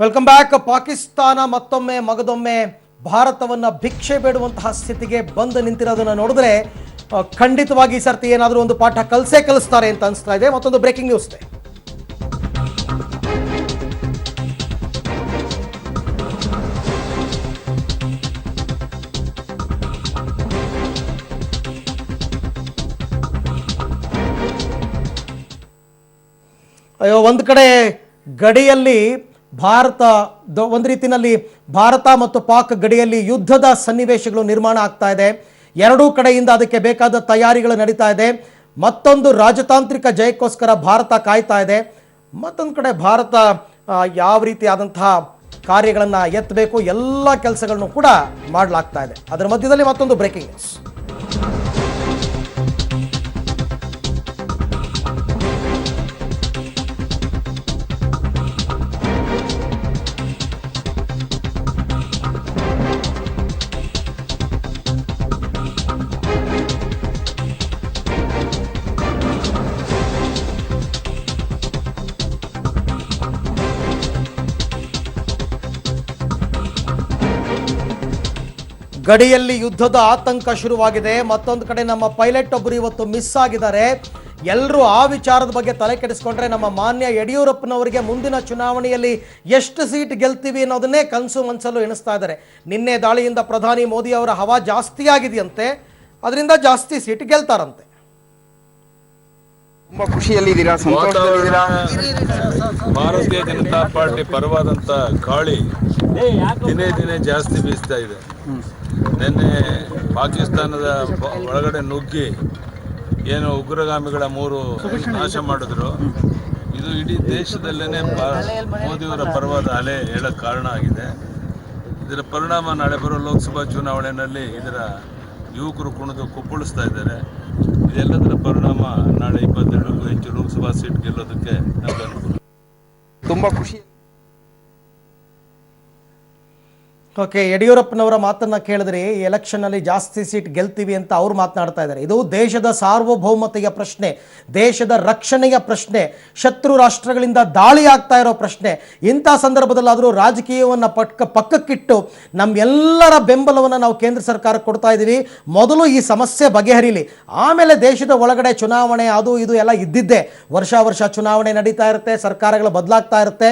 Welcome back. Pakistan ಮತ್ತೊಮ್ಮೆ ಮಗದೊಮ್ಮೆ ಭಾರತವನ್ನು ಭಿಕ್ಷೆ ಬೇಡುವಂತಹ ಸ್ಥಿತಿಗೆ ಬಂದು ನಿಂತಿರೋದನ್ನು ನೋಡಿದ್ರೆ ಖಂಡಿತವಾಗಿ ಈ ಸರ್ತಿ ಏನಾದರೂ ಒಂದು ಪಾಠ ಕಲಿಸ್ತಾರೆ ಅಂತ ಅನಿಸ್ತಾ ಇದೆ. ಮತ್ತೊಂದು ಬ್ರೇಕಿಂಗ್ ನ್ಯೂಸ್ ಇದೆ. ಒಂದು ಕಡೆ ಗಡಿಯಲ್ಲಿ ಭಾರತ ಒಂದು ರೀತಿಯಲ್ಲಿ ಭಾರತ ಮತ್ತು ಪಾಕ್ ಗಡಿಯಲ್ಲಿ ಯುದ್ಧದ ಸನ್ನಿವೇಶಗಳು ನಿರ್ಮಾಣ ಆಗ್ತಾ ಇದೆ. ಎರಡೂ ಕಡೆಯಿಂದ ಅದಕ್ಕೆ ಬೇಕಾದ ತಯಾರಿಗಳು ನಡೀತಾ ಇದೆ. ಮತ್ತೊಂದು ರಾಜತಾಂತ್ರಿಕ ಜಯಕ್ಕೋಸ್ಕರ ಭಾರತ ಕಾಯ್ತಾ ಇದೆ. ಮತ್ತೊಂದು ಕಡೆ ಭಾರತ ಯಾವ ರೀತಿಯಾದಂತಹ ಕಾರ್ಯಗಳನ್ನು ಎತ್ತಬೇಕು ಎಲ್ಲ ಕೆಲಸಗಳನ್ನು ಕೂಡ ಮಾಡಲಾಗ್ತಾ ಇದೆ. ಅದರ ಮಧ್ಯದಲ್ಲಿ ಮತ್ತೊಂದು ಬ್ರೇಕಿಂಗ್ ನ್ಯೂಸ್. ಗಡಿಯಲ್ಲಿ ಯುದ್ಧದ ಆತಂಕ ಶುರುವಾಗಿದೆ. ಮತ್ತೊಂದು ಕಡೆ ನಮ್ಮ ಪೈಲಟ್ ಒಬ್ಬರು ಇವತ್ತು ಮಿಸ್ ಆಗಿದ್ದಾರೆ. ಎಲ್ಲರೂ ಆ ವಿಚಾರದ ಬಗ್ಗೆ ತಲೆ ಕೆಡಿಸ್ಕೊಂಡ್ರೆ ನಮ್ಮ ಮಾನ್ಯ ಯಡಿಯೂರಪ್ಪನವರಿಗೆ ಮುಂದಿನ ಚುನಾವಣೆಯಲ್ಲಿ ಎಷ್ಟು ಸೀಟ್ ಗೆಲ್ತೀವಿ ಅನ್ನೋದನ್ನೇ ಕನಸು ಮನಸ್ಸಲ್ಲೂ ಎಣಿಸ್ತಾ ಇದ್ದಾರೆ. ನಿನ್ನೆ ದಾಳಿಯಿಂದ ಪ್ರಧಾನಿ ಮೋದಿ ಅವರ ಹವಾ ಜಾಸ್ತಿ ಆಗಿದೆಯಂತೆ, ಅದರಿಂದ ಜಾಸ್ತಿ ಸೀಟ್ ಗೆಲ್ತಾರಂತೆ. ತುಂಬಾ ಖುಷಿಯಲ್ಲಿದ್ದೀರಾ, ಸಂತೋಷದಲ್ಲಿದ್ದೀರಾ? ಭಾರತೀಯ ಜನತಾ ಪಾರ್ಟಿ ಪರವಾದಂಥ ಗಾಳಿ ದಿನೇ ದಿನೇ ಜಾಸ್ತಿ ಬೀಸ್ತಾ ಇದೆ. ನಿನ್ನೆ ಪಾಕಿಸ್ತಾನದ ಒಳಗಡೆ ನುಗ್ಗಿ ಏನು ಉಗ್ರಗಾಮಿಗಳ 3 ನಾಶ ಮಾಡಿದ್ರು. ಇದು ಇಡೀ ದೇಶದಲ್ಲೇ ಮೋದಿಯವರ ಪರವಾದ ಅಲೆ ಹೇಳಕ್ಕೆ ಕಾರಣ ಆಗಿದೆ. ಇದರ ಪರಿಣಾಮ ನಾಳೆ ಬರೋ ಲೋಕಸಭಾ ಚುನಾವಣೆಯಲ್ಲಿ ಇದರ ಯುವಕರು ಕುಣಿದು ಕುಪ್ಪಳಿಸ್ತಾ ಇದ್ದಾರೆ. ಇದೆಲ್ಲದರ ಪರಿಣಾಮ ನಾಳೆ 22ಕ್ಕೂ ಹೆಚ್ಚು ಲೋಕಸಭಾ ಸೀಟ್ ಗೆಲ್ಲೋದಕ್ಕೆ ನಮಗೆ ಅನುಕೂಲ. ತುಂಬ ಖುಷಿ. ಓಕೆ, ಯಡಿಯೂರಪ್ಪನವರ ಮಾತನ್ನು ಕೇಳಿದ್ರೆ ಎಲೆಕ್ಷನ್ನಲ್ಲಿ ಜಾಸ್ತಿ ಸೀಟ್ ಗೆಲ್ತೀವಿ ಅಂತ ಅವ್ರು ಮಾತನಾಡ್ತಾ ಇದ್ದಾರೆ. ಇದು ದೇಶದ ಸಾರ್ವಭೌಮತೆಯ ಪ್ರಶ್ನೆ, ದೇಶದ ರಕ್ಷಣೆಯ ಪ್ರಶ್ನೆ, ಶತ್ರು ರಾಷ್ಟ್ರಗಳಿಂದ ದಾಳಿ ಆಗ್ತಾ ಇರೋ ಪ್ರಶ್ನೆ. ಇಂಥ ಸಂದರ್ಭದಲ್ಲಾದರೂ ರಾಜಕೀಯವನ್ನು ಪಕ್ಕಕ್ಕಿಟ್ಟು ನಮ್ಮೆಲ್ಲರ ಬೆಂಬಲವನ್ನು ನಾವು ಕೇಂದ್ರ ಸರ್ಕಾರಕ್ಕೆ ಕೊಡ್ತಾ ಇದ್ದೀವಿ. ಮೊದಲು ಈ ಸಮಸ್ಯೆ ಬಗೆಹರಿಲಿ, ಆಮೇಲೆ ದೇಶದ ಒಳಗಡೆ ಚುನಾವಣೆ ಅದು ಇದು ಎಲ್ಲ ಇದ್ದಿದ್ದೇ. ವರ್ಷ ಚುನಾವಣೆ ನಡೀತಾ ಇರುತ್ತೆ, ಸರ್ಕಾರಗಳು ಬದಲಾಗ್ತಾ ಇರುತ್ತೆ.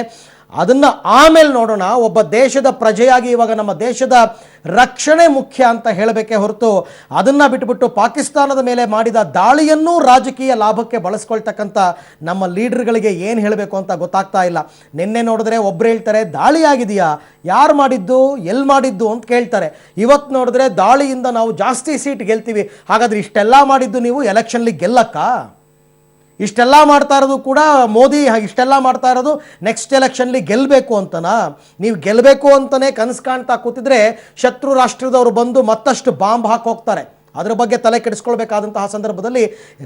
ಅದನ್ನು ಆಮೇಲೆ ನೋಡೋಣ. ಒಬ್ಬ ದೇಶದ ಪ್ರಜೆಯಾಗಿ ಇವಾಗ ನಮ್ಮ ದೇಶದ ರಕ್ಷಣೆ ಮುಖ್ಯ ಅಂತ ಹೇಳಬೇಕೇ ಹೊರತು ಅದನ್ನು ಬಿಟ್ಟುಬಿಟ್ಟು ಪಾಕಿಸ್ತಾನದ ಮೇಲೆ ಮಾಡಿದ ದಾಳಿಯನ್ನೂ ರಾಜಕೀಯ ಲಾಭಕ್ಕೆ ಬಳಸ್ಕೊಳ್ತಕ್ಕಂಥ ನಮ್ಮ ಲೀಡರ್ಗಳಿಗೆ ಏನು ಹೇಳಬೇಕು ಅಂತ ಗೊತ್ತಾಗ್ತಾ ಇಲ್ಲ. ನಿನ್ನೆ ನೋಡಿದ್ರೆ ಒಬ್ಬರು ಹೇಳ್ತಾರೆ ದಾಳಿ ಆಗಿದೆಯಾ, ಯಾರು ಮಾಡಿದ್ದು, ಎಲ್ಲಿ ಮಾಡಿದ್ದು ಅಂತ ಕೇಳ್ತಾರೆ. ಇವತ್ತು ನೋಡಿದ್ರೆ ದಾಳಿಯಿಂದ ನಾವು ಜಾಸ್ತಿ ಸೀಟ್ ಗೆಲ್ತೀವಿ. ಹಾಗಾದರೆ ಇಷ್ಟೆಲ್ಲ ಮಾಡಿದ್ದು ನೀವು ಎಲೆಕ್ಷನ್ಲಿ ಗೆಲ್ಲಕ್ಕ? ಇಷ್ಟೆಲ್ಲ ಮಾಡ್ತಾ ಇರೋದು ಕೂಡ ಮೋದಿ ಇಷ್ಟೆಲ್ಲ ಮಾಡ್ತಾ ಇರೋದು ನೆಕ್ಸ್ಟ್ ಎಲೆಕ್ಷನ್ಲಿ ಗೆಲ್ಲಬೇಕು ಅಂತನಾ? ನೀವು ಗೆಲ್ಲಬೇಕು ಅಂತಲೇ ಕನಸು ಕಾಣ್ತಾ ಕೂತಿದ್ರೆ ಶತ್ರು ರಾಷ್ಟ್ರದವರು ಬಂದು ಮತ್ತಷ್ಟು ಬಾಂಬ್ ಹಾಕೋಗ್ತಾರೆ. ಅದರ ಬಗ್ಗೆ ತಲೆ ಕೆಡಿಸ್ಕೊಳ್ಬೇಕಾದಂತಹ ಸಂದರ್ಭದಲ್ಲಿ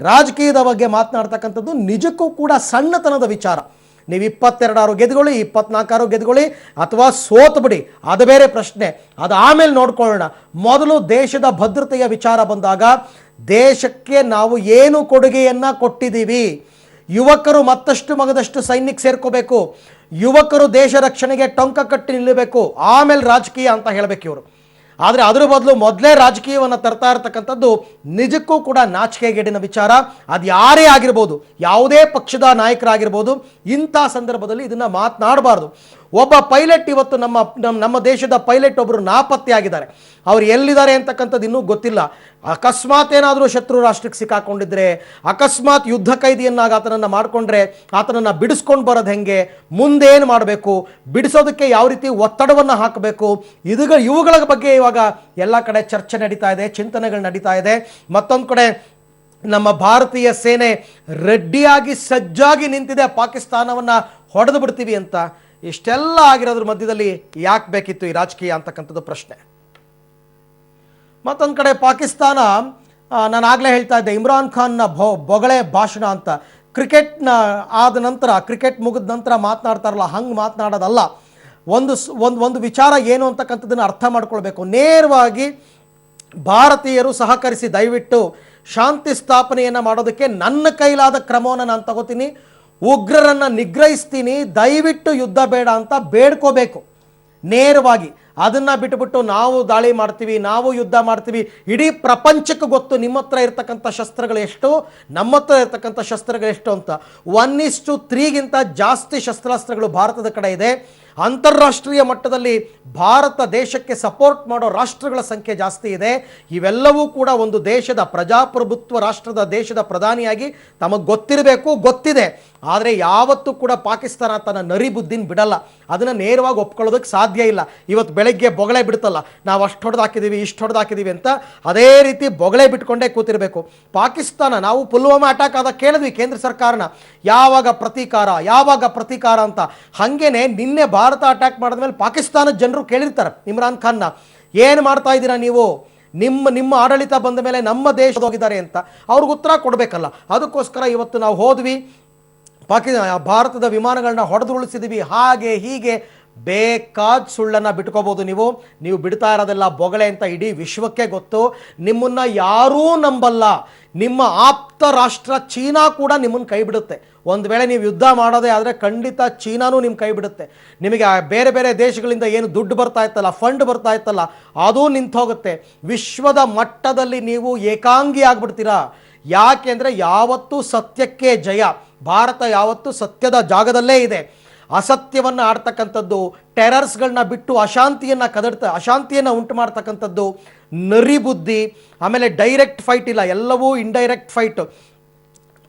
ರಾಜಕೀಯದ ಬಗ್ಗೆ ಮಾತನಾಡ್ತಕ್ಕಂಥದ್ದು ನಿಜಕ್ಕೂ ಕೂಡ ಸಣ್ಣತನದ ವಿಚಾರ. ನೀವು 22 ಗೆದ್ಕೊಳ್ಳಿ, 24 ಗೆದ್ಕೊಳ್ಳಿ, ಅಥವಾ ಸೋತು ಬಿಡಿ, ಅದು ಬೇರೆ ಪ್ರಶ್ನೆ. ಅದು ಆಮೇಲೆ ನೋಡ್ಕೊಳ್ಳೋಣ. ಮೊದಲು ದೇಶದ ಭದ್ರತೆಯ ವಿಚಾರ ಬಂದಾಗ ದೇಶಕ್ಕೆ ನಾವು ಏನು ಕೊಡುಗೆಯನ್ನು ಕೊಟ್ಟಿದ್ದೀವಿ. ಯುವಕರು ಮತ್ತಷ್ಟು ಮಗದಷ್ಟು ಸೈನ್ಯಕ್ಕೆ ಸೇರ್ಕೋಬೇಕು, ಯುವಕರು ದೇಶ ರಕ್ಷಣೆಗೆ ಟೊಂಕ ಕಟ್ಟಿ ನಿಲ್ಲಬೇಕು, ಆಮೇಲೆ ರಾಜಕೀಯ ಅಂತ ಹೇಳಬೇಕು ಇವರು. ಆದರೆ ಅದರ ಬದಲು ಮೊದಲೇ ರಾಜಕೀಯವನ್ನು ತರ್ತಾ ಇರತಕ್ಕಂಥದ್ದು ನಿಜಕ್ಕೂ ಕೂಡ ನಾಚಿಕೆಗೇಡಿನ ವಿಚಾರ. ಅದು ಯಾರೇ ಆಗಿರ್ಬೋದು, ಯಾವುದೇ ಪಕ್ಷದ ನಾಯಕರಾಗಿರ್ಬೋದು, ಇಂಥ ಸಂದರ್ಭದಲ್ಲಿ ಇದನ್ನು ಮಾತನಾಡಬಾರ್ದು. ಒಬ್ಬ ಪೈಲಟ್ ಇವತ್ತು ನಮ್ಮ ದೇಶದ ಪೈಲಟ್ ಒಬ್ಬರು ನಾಪತ್ತೆ ಆಗಿದ್ದಾರೆ. ಅವರು ಎಲ್ಲಿದ್ದಾರೆ ಅಂತಕ್ಕಂಥದ್ದು ಇನ್ನೂ ಗೊತ್ತಿಲ್ಲ. ಅಕಸ್ಮಾತ್ ಏನಾದರೂ ಶತ್ರು ರಾಷ್ಟ್ರಕ್ಕೆ ಸಿಕ್ಕಾಕೊಂಡಿದ್ರೆ, ಅಕಸ್ಮಾತ್ ಯುದ್ಧ ಕೈದಿಯನ್ನಾಗಿ ಆತನನ್ನು ಮಾಡಿಕೊಂಡ್ರೆ ಆತನನ್ನು ಬಿಡಿಸ್ಕೊಂಡು ಬರೋದು ಹೆಂಗೆ, ಮುಂದೇನು ಮಾಡಬೇಕು, ಬಿಡಿಸೋದಕ್ಕೆ ಯಾವ ರೀತಿ ಒತ್ತಡವನ್ನು ಹಾಕಬೇಕು, ಇವುಗಳ ಬಗ್ಗೆ ಇವಾಗ ಎಲ್ಲ ಕಡೆ ಚರ್ಚೆ ನಡೀತಾ ಇದೆ, ಚಿಂತನೆಗಳು ನಡೀತಾ ಇದೆ. ಮತ್ತೊಂದು ಕಡೆ ನಮ್ಮ ಭಾರತೀಯ ಸೇನೆ ರೆಡ್ಡಿಯಾಗಿ ಸಜ್ಜಾಗಿ ನಿಂತಿದೆ, ಪಾಕಿಸ್ತಾನವನ್ನು ಹೊಡೆದು ಬಿಡ್ತೀವಿ ಅಂತ. ಇಷ್ಟೆಲ್ಲ ಆಗಿರೋದ್ರ ಮಧ್ಯದಲ್ಲಿ ಯಾಕೆ ಬೇಕಿತ್ತು ಈ ರಾಜಕೀಯ ಅಂತಕ್ಕಂಥದ್ದು ಪ್ರಶ್ನೆ. ಮತ್ತೊಂದು ಕಡೆ ಪಾಕಿಸ್ತಾನ, ನಾನು ಆಗಲೇ ಹೇಳ್ತಾ ಇದ್ದೆ, ಇಮ್ರಾನ್ ಖಾನ್ನ ಬೊಗಳೆ ಭಾಷಣ ಅಂತ. ಕ್ರಿಕೆಟ್ನ ಆದ ನಂತರ, ಕ್ರಿಕೆಟ್ ಮುಗಿದ ನಂತರ ಮಾತನಾಡ್ತಾರಲ್ಲ, ಹಂಗೆ ಮಾತನಾಡೋದಲ್ಲ. ಒಂದು ವಿಚಾರ ಏನು ಅಂತಕ್ಕಂಥದ್ದನ್ನು ಅರ್ಥ ಮಾಡ್ಕೊಳ್ಬೇಕು. ನೇರವಾಗಿ ಭಾರತೀಯರು ಸಹಕರಿಸಿ ದಯವಿಟ್ಟು ಶಾಂತಿ ಸ್ಥಾಪನೆಯನ್ನು ಮಾಡೋದಕ್ಕೆ ನನ್ನ ಕೈಲಾದ ಕ್ರಮವನ್ನು ನಾನು ತಗೋತೀನಿ. ಉಗ್ರರನ್ನು ನಿಗ್ರಹಿಸ್ತೀನಿ, ದಯವಿಟ್ಟು ಯುದ್ಧ ಬೇಡ ಅಂತ ಬೇಡ್ಕೋಬೇಕು ನೇರವಾಗಿ. ಅದನ್ನು ಬಿಟ್ಟುಬಿಟ್ಟು ನಾವು ದಾಳಿ ಮಾಡ್ತೀವಿ, ನಾವು ಯುದ್ಧ ಮಾಡ್ತೀವಿ, ಇಡೀ ಪ್ರಪಂಚಕ್ಕೆ ಗೊತ್ತು ನಿಮ್ಮ ಹತ್ರ ಇರ್ತಕ್ಕಂಥ ಶಸ್ತ್ರಗಳು ಎಷ್ಟು, ನಮ್ಮ ಹತ್ರ ಇರ್ತಕ್ಕಂಥ ಶಸ್ತ್ರಗಳು ಎಷ್ಟು ಅಂತ. 1:3ಗಿಂತ ಜಾಸ್ತಿ ಶಸ್ತ್ರಾಸ್ತ್ರಗಳು ಭಾರತದ ಕಡೆ ಇದೆ. ಅಂತಾರಾಷ್ಟ್ರೀಯ ಮಟ್ಟದಲ್ಲಿ ಭಾರತ ದೇಶಕ್ಕೆ ಸಪೋರ್ಟ್ ಮಾಡೋ ರಾಷ್ಟ್ರಗಳ ಸಂಖ್ಯೆ ಜಾಸ್ತಿ ಇದೆ. ಇವೆಲ್ಲವೂ ಕೂಡ ಒಂದು ದೇಶದ ಪ್ರಜಾಪ್ರಭುತ್ವ ರಾಷ್ಟ್ರದ ದೇಶದ ಪ್ರಧಾನಿಯಾಗಿ ತಮಗೆ ಗೊತ್ತಿದೆ. ಆದರೆ ಯಾವತ್ತೂ ಕೂಡ ಪಾಕಿಸ್ತಾನ ತನ್ನ ನರಿ ಬುದ್ಧಿನ ಬಿಡಲ್ಲ. ಅದನ್ನು ನೇರವಾಗಿ ಒಪ್ಕೊಳ್ಳೋದಕ್ಕೆ ಸಾಧ್ಯ ಇಲ್ಲ. ಇವತ್ತು ಬೆಳಗ್ಗೆ ಬೊಗಳೆ ಬಿಡ್ತಲ್ಲ, ನಾವು ಅಷ್ಟು ಹೊಡೆದಾಕಿದ್ದೀವಿ ಇಷ್ಟು ಹೊಡೆದಾಕಿದ್ದೀವಿ ಅಂತ, ಅದೇ ರೀತಿ ಬೊಗಳೆ ಬಿಟ್ಕೊಂಡೇ ಕೂತಿರಬೇಕು. ಪಾಕಿಸ್ತಾನ, ನಾವು ಪುಲ್ವಾಮಾ ಅಟ್ಯಾಕ್ ಆದಾಗ ಕೇಳಿದ್ವಿ ಕೇಂದ್ರ ಸರ್ಕಾರನ, ಯಾವಾಗ ಪ್ರತೀಕಾರ ಅಂತ. ಹಾಗೇನೆ ನಿನ್ನೆ ಭಾರತ ಅಟ್ಯಾಕ್ ಮಾಡಿದ್ಮೇಲೆ ಪಾಕಿಸ್ತಾನದ ಜನರು ಕೇಳಿರ್ತಾರೆ ಇಮ್ರಾನ್ ಖಾನ್ನ, ಏನು ಮಾಡ್ತಾ ಇದ್ದೀರಾ ನೀವು, ನಿಮ್ಮ ಆಡಳಿತ ಬಂದ ಮೇಲೆ ನಮ್ಮ ದೇಶದ ಹೋಗಿದ್ದಾರೆ ಅಂತ ಅವ್ರಿಗೆ ಉತ್ತರ ಕೊಡಬೇಕಲ್ಲ. ಅದಕ್ಕೋಸ್ಕರ ಇವತ್ತು ನಾವು ಹೋದ್ವಿ, ಭಾರತದ ವಿಮಾನಗಳನ್ನ ಹೊಡೆದುರುಳಿಸಿದ್ವಿ, ಹಾಗೆ ಹೀಗೆ ಬೇಕಾದ ಸುಳ್ಳನ್ನು ಬಿಟ್ಕೋಬೋದು. ನೀವು ಬಿಡ್ತಾ ಇರೋದೆಲ್ಲ ಬೊಗಳೆ ಅಂತ ಇಡೀ ವಿಶ್ವಕ್ಕೆ ಗೊತ್ತು. ನಿಮ್ಮನ್ನು ಯಾರೂ ನಂಬಲ್ಲ. ನಿಮ್ಮ ಆಪ್ತ ರಾಷ್ಟ್ರ ಚೀನಾ ಕೂಡ ನಿಮ್ಮನ್ನು ಕೈ ಬಿಡುತ್ತೆ. ಒಂದು ವೇಳೆ ನೀವು ಯುದ್ಧ ಮಾಡೋದೇ ಆದರೆ ಖಂಡಿತ ಚೀನಾನೂ ನಿಮ್ಮ ಕೈ ಬಿಡುತ್ತೆ. ನಿಮಗೆ ಬೇರೆ ಬೇರೆ ದೇಶಗಳಿಂದ ಏನು ದುಡ್ಡು ಬರ್ತಾ ಇತ್ತಲ್ಲ, ಫಂಡ್ ಬರ್ತಾ ಇತ್ತಲ್ಲ, ಅದೂ ನಿಂತೋಗುತ್ತೆ. ವಿಶ್ವದ ಮಟ್ಟದಲ್ಲಿ ನೀವು ಏಕಾಂಗಿ ಆಗ್ಬಿಡ್ತೀರಾ. ಯಾಕೆ ಅಂದರೆ ಯಾವತ್ತೂ ಸತ್ಯಕ್ಕೆ ಜಯ. ಭಾರತ ಯಾವತ್ತೂ ಸತ್ಯದ ಜಾಗದಲ್ಲೇ ಇದೆ. ಅಸತ್ಯವನ್ನು ಆಡ್ತಕ್ಕಂಥದ್ದು, ಟೆರರ್ಸ್ಗಳನ್ನ ಬಿಟ್ಟು ಅಶಾಂತಿಯನ್ನು ಉಂಟು ಮಾಡ್ತಕ್ಕಂಥದ್ದು ನರಿ ಬುದ್ಧಿ. ಆಮೇಲೆ ಡೈರೆಕ್ಟ್ ಫೈಟ್ ಇಲ್ಲ, ಎಲ್ಲವೂ ಇಂಡೈರೆಕ್ಟ್ ಫೈಟ್.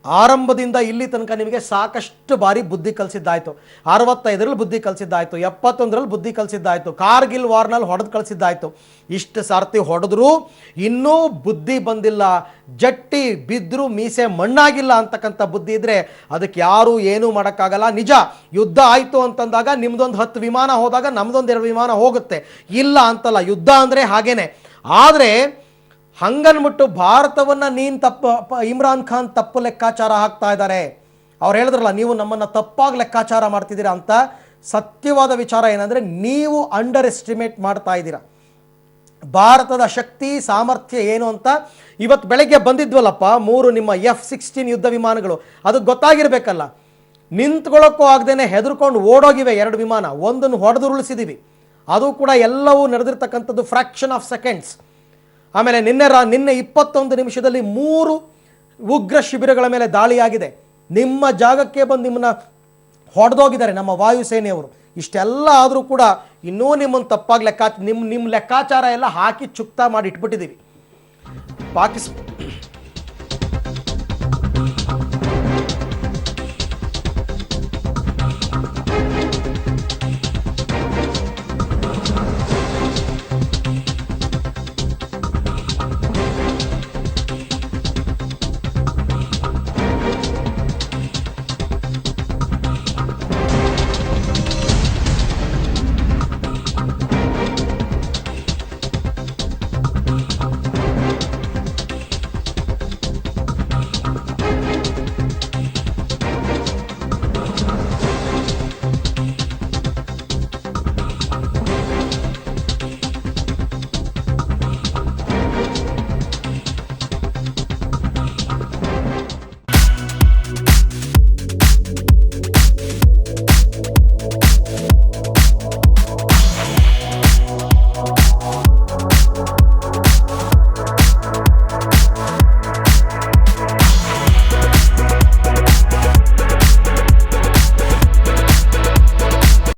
ಆರಂಭದಿಂದ ಇಲ್ಲಿ ತನಕ ನಿಮಗೆ ಸಾಕಷ್ಟು ಬಾರಿ ಬುದ್ಧಿ ಕಲಿಸಿದ್ದಾಯಿತು. 65ರಲ್ಲಿ ಬುದ್ಧಿ ಕಲಿಸಿದ್ದಾಯಿತು, 71ರಲ್ಲಿ ಬುದ್ಧಿ ಕಲಿಸಿದ್ದಾಯಿತು, ಕಾರ್ಗಿಲ್ ವಾರ್ನಲ್ಲಿ ಹೊಡೆದು ಕಳಿಸಿದ್ದಾಯಿತು. ಇಷ್ಟು ಸಾರ್ತಿ ಹೊಡೆದ್ರೂ ಇನ್ನೂ ಬುದ್ಧಿ ಬಂದಿಲ್ಲ. ಜಟ್ಟಿ ಬಿದ್ದರೂ ಮೀಸೆ ಮಣ್ಣಾಗಿಲ್ಲ ಅಂತಕ್ಕಂಥ ಬುದ್ಧಿ ಇದ್ದರೆ ಅದಕ್ಕೆ ಯಾರೂ ಏನೂ ಮಾಡೋಕ್ಕಾಗಲ್ಲ. ನಿಜ, ಯುದ್ಧ ಆಯಿತು ಅಂತಂದಾಗ ನಿಮ್ಮದೊಂದು 10 ವಿಮಾನ ಹೋದಾಗ ನಮ್ಮದೊಂದು 2 ವಿಮಾನ ಹೋಗುತ್ತೆ, ಇಲ್ಲ ಅಂತಲ್ಲ. ಯುದ್ಧ ಅಂದರೆ ಹಾಗೇನೆ. ಆದರೆ ಹಂಗನ್ಬಿಟ್ಟು ಭಾರತವನ್ನು ಇಮ್ರಾನ್ ಖಾನ್ ತಪ್ಪು ಲೆಕ್ಕಾಚಾರ ಹಾಕ್ತಾ ಇದ್ದಾರೆ. ಅವ್ರು ಹೇಳಿದ್ರಲ್ಲ, ನೀವು ನಮ್ಮನ್ನು ತಪ್ಪಾಗಿ ಲೆಕ್ಕಾಚಾರ ಮಾಡ್ತಿದ್ದೀರಾ ಅಂತ. ಸತ್ಯವಾದ ವಿಚಾರ ಏನಂದರೆ, ನೀವು ಅಂಡರ್ ಎಸ್ಟಿಮೇಟ್ ಮಾಡ್ತಾ ಇದ್ದೀರಾ ಭಾರತದ ಶಕ್ತಿ ಸಾಮರ್ಥ್ಯ ಏನು ಅಂತ. ಇವತ್ತು ಬೆಳಗ್ಗೆ ಬಂದಿದ್ವಲ್ಲಪ್ಪ 3 ನಿಮ್ಮ F-16 ಯುದ್ಧ ವಿಮಾನಗಳು, ಅದು ಗೊತ್ತಾಗಿರಬೇಕಲ್ಲ. ನಿಂತ್ಕೊಳ್ಳೋಕ್ಕೂ ಆಗದೇನೆ ಹೆದರ್ಕೊಂಡು ಓಡೋಗಿವೆ 2 ವಿಮಾನ, ಒಂದನ್ನು ಹೊಡೆದುರುಳಿಸಿದ್ದೀವಿ. ಅದು ಕೂಡ ಎಲ್ಲವೂ ನಡೆದಿರ್ತಕ್ಕಂಥದ್ದು ಫ್ರ್ಯಾಕ್ಷನ್ ಆಫ್ ಸೆಕೆಂಡ್ಸ್. ಆಮೇಲೆ ನಿನ್ನೆ 21 ನಿಮಿಷದಲ್ಲಿ 3 ಉಗ್ರ ಶಿಬಿರಗಳ ಮೇಲೆ ದಾಳಿಯಾಗಿದೆ. ನಿಮ್ಮ ಜಾಗಕ್ಕೆ ಬಂದು ನಿಮ್ಮನ್ನ ಹೊಡೆದೋಗಿದ್ದಾರೆ ನಮ್ಮ ವಾಯುಸೇನೆಯವರು. ಇಷ್ಟೆಲ್ಲ ಆದರೂ ಕೂಡ ಇನ್ನೂ ನಿಮ್ಮನ್ನು ತಪ್ಪಾಗಿ ನಿಮ್ಮ ಲೆಕ್ಕಾಚಾರ ಎಲ್ಲ ಹಾಕಿ ಚುಕ್ತಾ ಮಾಡಿ ಇಟ್ಬಿಟ್ಟಿದ್ದೀವಿ.